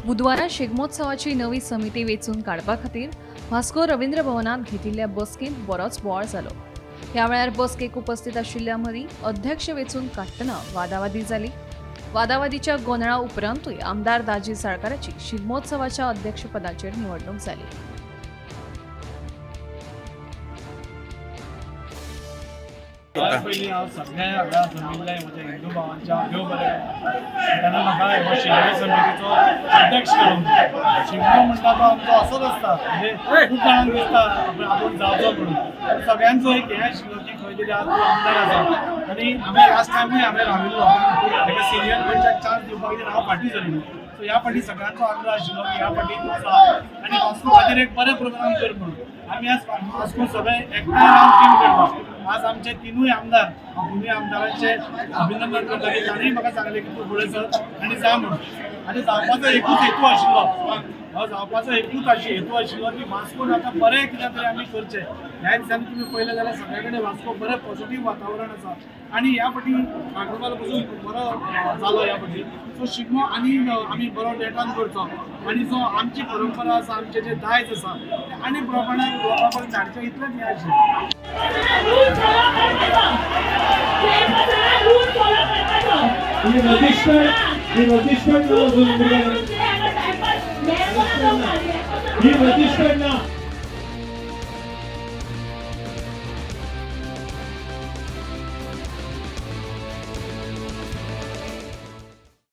बुधवारा शिगमोत्सवाची नवी समिती वेचून काडपा खातीर वास्को रवींद्र भवनात घेतिल्ल्या बसकेंत बरोच बोवाळ जालो। ह्या वेळार बसकेक उपस्थित आशिल्ल्या मदीं अध्यक्ष वेचून काडटना वादावादी जाली। वादावादीच्या गोंधळा उपरांतूय आमदार दाजी साळकाराची शिगमोत्सवाच्या अध्यक्षपदाचेर निवडणूक जाली। पयलीं हांव सगळ्या हांगा जमिल्ले म्हज्या हिंदू भावांच्या देव बरें तेन्ना म्हाका ह्या शिगमो समितीचो अध्यक्ष केलो। शिगमो म्हणटा तो आमचो असोच आसता, म्हणजे खूब जाणांक दिसता आपूण जावचो म्हणून, सगळ्यांचो एक हें आशिल्लो की खंय तरी आज आमदार आसा आनी हांवें लास्ट टायमूय हांवें राविल्लो ताका सिनियर मनशाक चान्स दिवपाक खातीर हांव फाटीं सरिल्लो। सो ह्या फाटीं सगळ्यांचो आग्रह आशिल्लो की ह्या फाटीं तूं आसा आनी वास्को खातीर एक बरें प्रोग्राम कर म्हणून। आमी आज वास्को सगळे एकठांय रावन टीम करता। आज आमचे तिनूय आमदार तिनूय आमदारांचे अभिनंदन करता की ताणीय म्हाका सांगलें की तूं फुडें सर आनी जा म्हणून। आनी जावपाचो एकूच हेतू आशिल्लो, हो जावपाचो एकूच हेतू आशिल्लो की वास्कोन आतां बरें कितें तरी आमी करचें। ह्या दिसांनी तुमी पळयलें जाल्यार सगळे कडेन वास्को बरें पॉझिटीव वातावरण आसा आनी ह्या फाटी कार्निवाल पसून बरो जालो ह्या फाटी। सो शिगमो आनी आमी बरो नेटान करचो आनी जो आमची परंपरा आसा, आमचे जे दायज आसा ते आनी प्रमाणान लोकां पर्यंत धाडचें इतलेंच हें आशिल्लें। ही रजिस्टर ना